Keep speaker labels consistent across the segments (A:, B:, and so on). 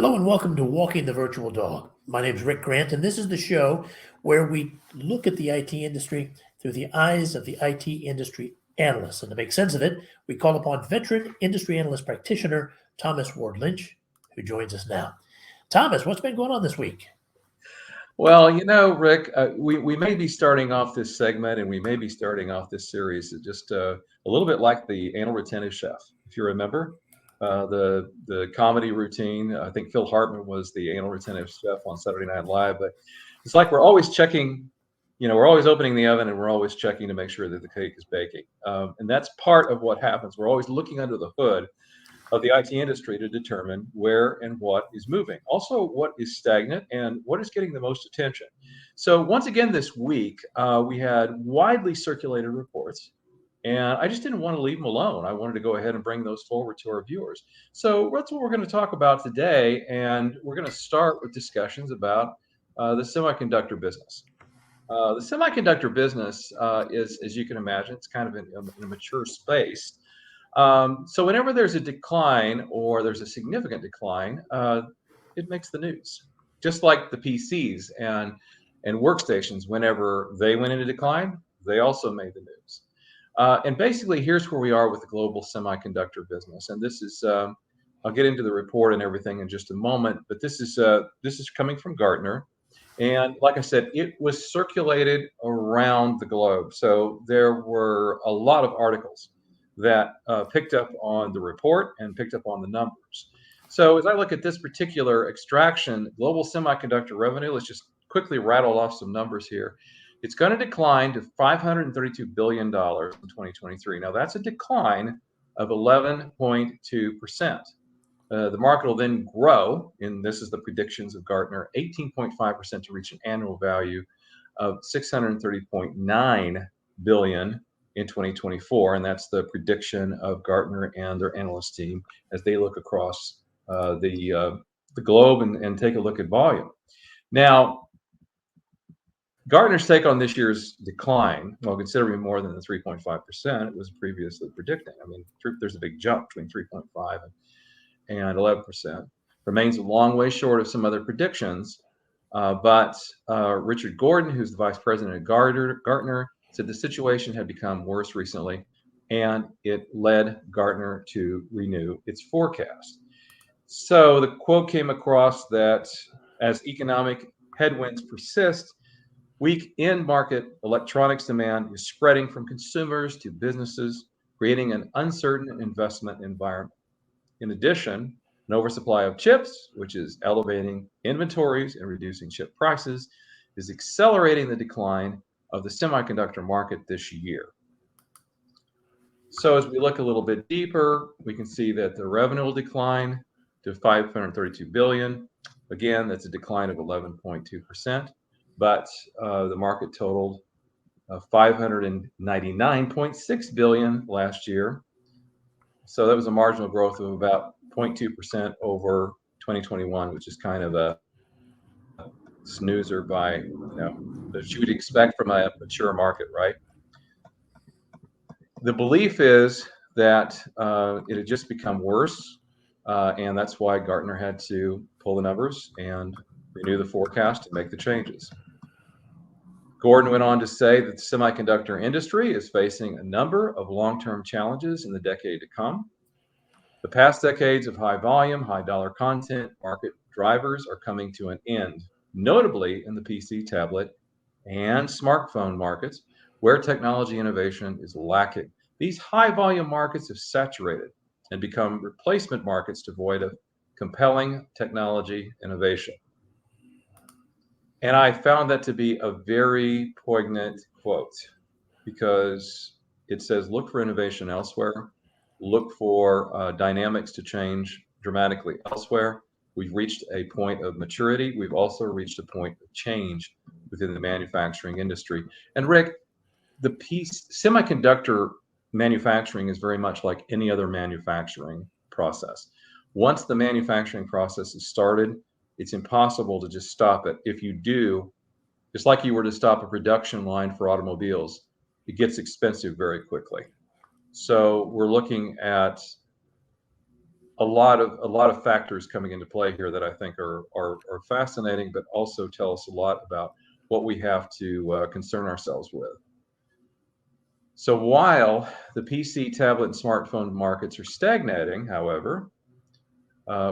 A: Hello and welcome to Walking the Virtual Dog. My name is Rick Grant, and this is the show where we look at the IT industry through the eyes of the IT industry analysts. And to make sense of it, we call upon veteran industry analyst practitioner Thomas Ward Lynch, who joins us now. Thomas, what's been going on this week?
B: Well, Rick, we may be starting off this segment and we may be starting off this series just a little bit like the Anal Retentive Chef, if you remember. The comedy routine. I think Phil Hartman was the Anal Retentive Chef on Saturday Night Live. But it's like we're always checking, we're always opening the oven and we're always checking to make sure that the cake is baking. And that's part of what happens. We're always looking under the hood of the IT industry to determine where and what is moving. Also, what is stagnant and what is getting the most attention. So once again this week, we had widely circulated reports. And I just didn't want to leave them alone. I wanted to go ahead and bring those forward to our viewers. So that's what we're going to talk about today. And we're going to start with discussions about the semiconductor business. The semiconductor business is, as you can imagine, it's kind of in a mature space. So whenever there's a decline or there's a significant decline, it makes the news. Just like the PCs and workstations, whenever they went into decline, they also made the news. And basically, here's where we are with the global semiconductor business. And this is, I'll get into the report and everything in just a moment, but this is coming from Gartner. And like I said, it was circulated around the globe. So there were a lot of articles that picked up on the report and picked up on the numbers. So as I look at this particular extraction, global semiconductor revenue, let's just quickly rattle off some numbers here. It's going to decline to $532 billion in 2023. Now, that's a decline of 11.2%. The market will then grow, and this is the predictions of Gartner, 18.5% to reach an annual value of $630.9 billion in 2024. And that's the prediction of Gartner and their analyst team as they look across the globe and take a look at volume. Now, Gartner's take on this year's decline, well, considering more than the 3.5% it was previously predicting. I mean, there's a big jump between 3.5 and 11%. Remains a long way short of some other predictions. But Richard Gordon, who's the vice president at Gartner, said the situation had become worse recently, and it led Gartner to renew its forecast. So the quote came across that as economic headwinds persist, weak end market electronics demand is spreading from consumers to businesses, creating an uncertain investment environment. In addition, an oversupply of chips, which is elevating inventories and reducing chip prices, is accelerating the decline of the semiconductor market this year. So as we look a little bit deeper, we can see that the revenue will decline to $532 billion. Again, that's a decline of 11.2%. But the market totaled $599.6 billion last year. So that was a marginal growth of about 0.2% over 2021, which is kind of a snoozer by, that you would expect from a mature market, right? The belief is that it had just become worse, and that's why Gartner had to pull the numbers and renew the forecast and make the changes. Gordon went on to say that the semiconductor industry is facing a number of long-term challenges in the decade to come. The past decades of high volume, high dollar content market drivers are coming to an end, notably in the PC, tablet, and smartphone markets, where technology innovation is lacking. These high volume markets have saturated and become replacement markets devoid of compelling technology innovation. And I found that to be a very poignant quote because it says, look for innovation elsewhere, look for dynamics to change dramatically elsewhere. We've reached a point of maturity. We've also reached a point of change within the manufacturing industry. And Rick, the semiconductor manufacturing is very much like any other manufacturing process. Once the manufacturing process is started, it's impossible to just stop it. If you do, just like you were to stop a production line for automobiles, it gets expensive very quickly. So we're looking at a lot of factors coming into play here that I think are fascinating, but also tell us a lot about what we have to concern ourselves with. So while the PC, tablet, and smartphone markets are stagnating, however,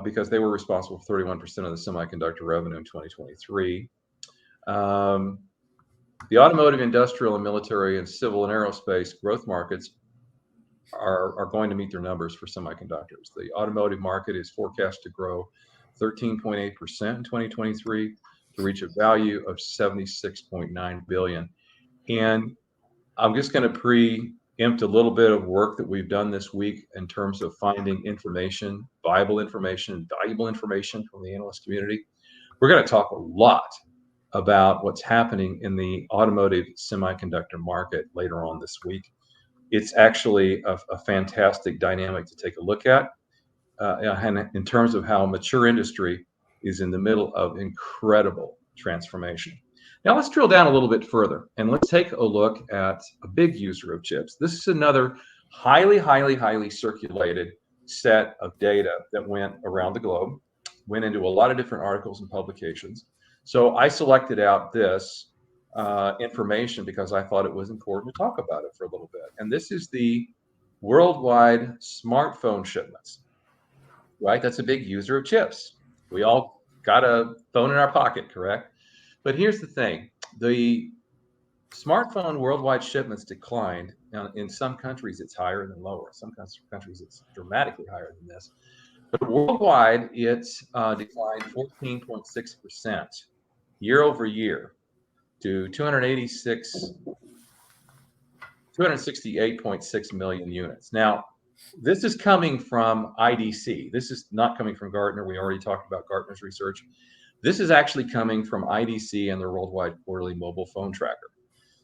B: because they were responsible for 31% of the semiconductor revenue in 2023, the automotive, industrial, and military, and civil and aerospace growth markets are going to meet their numbers for semiconductors. The automotive market is forecast to grow 13.8% in 2023 to reach a value of 76.9 billion. And I'm just going to preempt a little bit of work that we've done this week in terms of finding information, viable information, valuable information from the analyst community. We're going to talk a lot about what's happening in the automotive semiconductor market later on this week. It's actually a fantastic dynamic to take a look at, and in terms of how a mature industry is in the middle of incredible transformation. Now let's drill down a little bit further, and let's take a look at a big user of chips. This is another highly circulated set of data that went around the globe, went into a lot of different articles and publications. So I selected out this information because I thought it was important to talk about it for a little bit. And this is the worldwide smartphone shipments, right? That's a big user of chips. We all got a phone in our pocket, correct? But here's the thing. The smartphone worldwide shipments declined. Now, in some countries, it's higher than lower. Some countries, it's dramatically higher than this. But worldwide, it declined 14.6% year over year to 268.6 million units. Now, this is coming from IDC. This is not coming from Gartner. We already talked about Gartner's research. This is actually coming from IDC and their worldwide quarterly mobile phone tracker.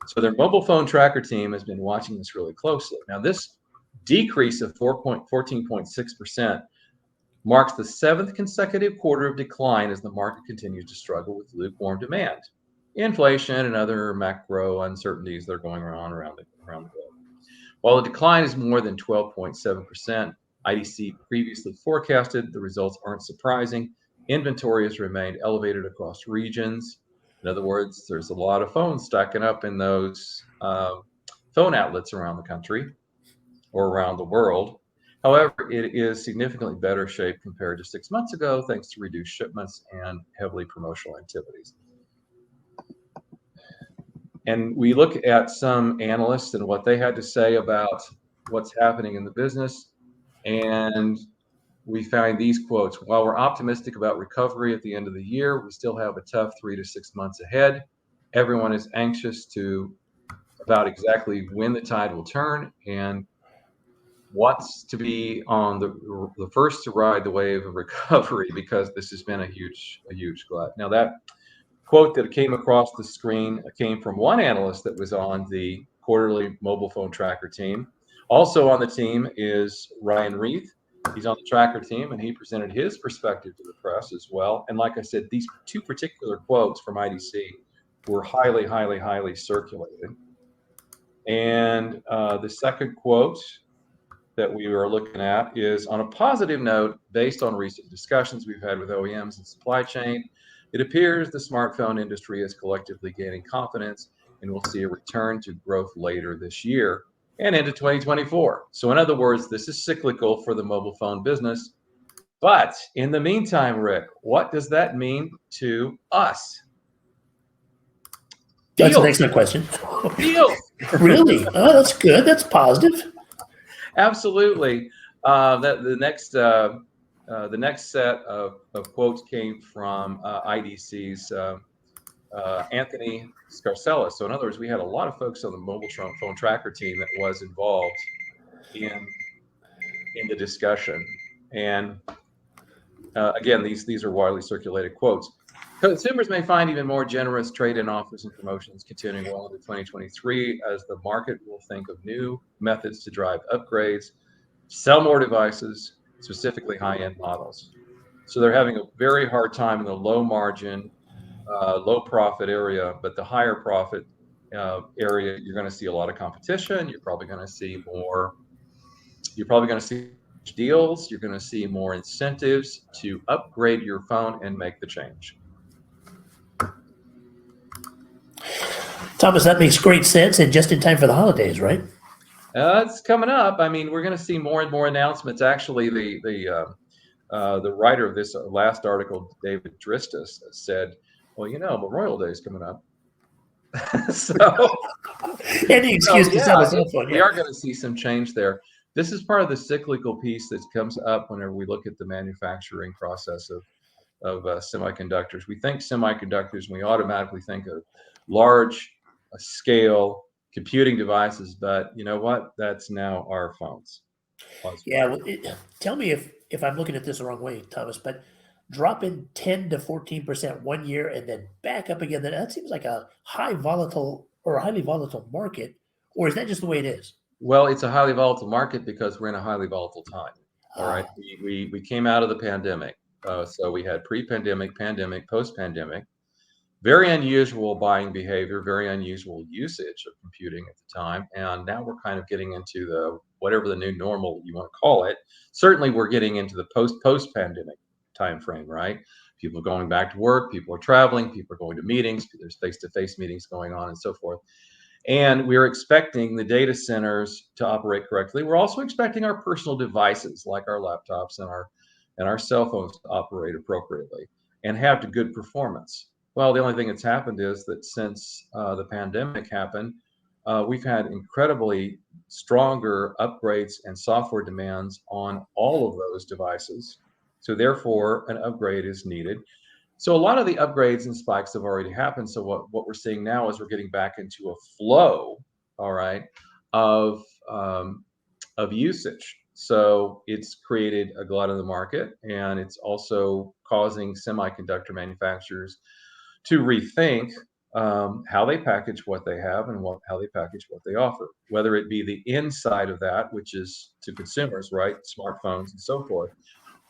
B: So their mobile phone tracker team has been watching this really closely. Now, this decrease of 14.6% marks the 7th consecutive quarter of decline as the market continues to struggle with lukewarm demand, inflation, and other macro uncertainties that are going around the globe. While the decline is more than 12.7%, IDC previously forecasted, the results aren't surprising. Inventory has remained elevated across regions. In other words, there's a lot of phones stacking up in those phone outlets around the country or around the world. However, it is significantly better shape compared to 6 months ago, thanks to reduced shipments and heavily promotional activities. And we look at some analysts and what they had to say about what's happening in the business. And we find these quotes: while we're optimistic about recovery at the end of the year, we still have a tough 3 to 6 months ahead. Everyone is anxious about exactly when the tide will turn and wants to be on the first to ride the wave of recovery, because this has been a huge glut. Now, that quote that came across the screen came from one analyst that was on the quarterly mobile phone tracker team. Also on the team is Ryan Reith. He's on the tracker team, and he presented his perspective to the press as well. And like I said, these two particular quotes from IDC were highly circulated. And the second quote that we are looking at is: on a positive note, based on recent discussions we've had with OEMs and supply chain, it appears the smartphone industry is collectively gaining confidence and we'll see a return to growth later this year and into 2024. So in other words, this is cyclical for the mobile phone business. But in the meantime, Rick, what does that mean to us?
A: That's an excellent question.
B: Deals.
A: Really? Oh, that's good. That's positive.
B: Absolutely. The next set of quotes came from IDC's Anthony Scarcella. So in other words, we had a lot of folks on the mobile phone tracker team that was involved in the discussion. And again, these are widely circulated quotes. Consumers may find even more generous trade-in offers and promotions continuing well into 2023 as the market will think of new methods to drive upgrades, sell more devices, specifically high-end models. So they're having a very hard time in the low margin, low profit area, but the higher profit area, you're going to see a lot of competition. You're probably going to see deals. You're going to see more incentives to upgrade your phone and make the change.
A: Thomas, that makes great sense, and just in time for the holidays, right?
B: It's coming up. I mean, we're going to see more and more announcements. Actually, the writer of this last article, David Dristis, said, "Well, Memorial Day is coming up." So,
A: Any excuse to sell a cell phone,
B: we
A: yeah.
B: are going to see some change there. This is part of the cyclical piece that comes up whenever we look at the manufacturing process of semiconductors. We think semiconductors, and we automatically think of large scale computing devices, but you know what? That's now our phones.
A: Yeah, well, tell me if I'm looking at this the wrong way, Thomas, but dropping 10 to 14% one year and then back up again, that seems like a highly volatile market, or is that just the way it is?
B: Well, it's a highly volatile market because we're in a highly volatile time. All right. We came out of the pandemic. So we had pre-pandemic, pandemic, post-pandemic. Very unusual buying behavior, very unusual usage of computing at the time. And now we're kind of getting into the whatever the new normal you want to call it. Certainly we're getting into the post-pandemic time frame, right? People are going back to work, people are traveling, people are going to meetings, there's face-to-face meetings going on and so forth. And we're expecting the data centers to operate correctly. We're also expecting our personal devices like our laptops and our cell phones to operate appropriately and have good performance. Well, the only thing that's happened is that since the pandemic happened, we've had incredibly stronger upgrades and software demands on all of those devices. So therefore, an upgrade is needed. So a lot of the upgrades and spikes have already happened. So what we're seeing now is we're getting back into a flow, all right, of usage. So it's created a glut in the market, and it's also causing semiconductor manufacturers to rethink how they package what they have and how they package what they offer, whether it be the inside of that, which is to consumers, right, smartphones and so forth,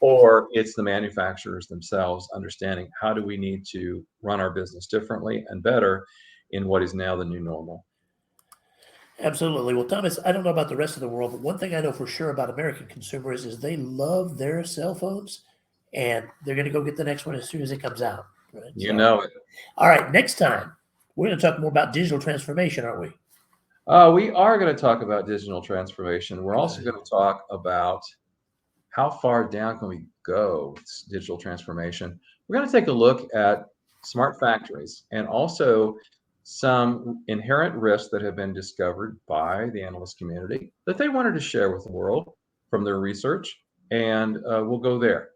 B: or it's the manufacturers themselves understanding how do we need to run our business differently and better in what is now the new normal.
A: Absolutely. Well, Thomas, I don't know about the rest of the world, but one thing I know for sure about American consumers is they love their cell phones, and they're going to go get the next one as soon as it comes out. Right?
B: You know it.
A: All right, next time, we're going to talk more about digital transformation, aren't we?
B: We are going to talk about digital transformation. We're also going to talk about how far down can we go with digital transformation. We're going to take a look at smart factories and also some inherent risks that have been discovered by the analyst community that they wanted to share with the world from their research, and we'll go there.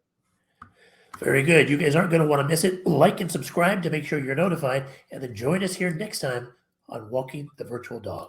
A: Very good. You guys aren't going to want to miss it. Like and subscribe to make sure you're notified, and then join us here next time on Walking the Virtual Dog.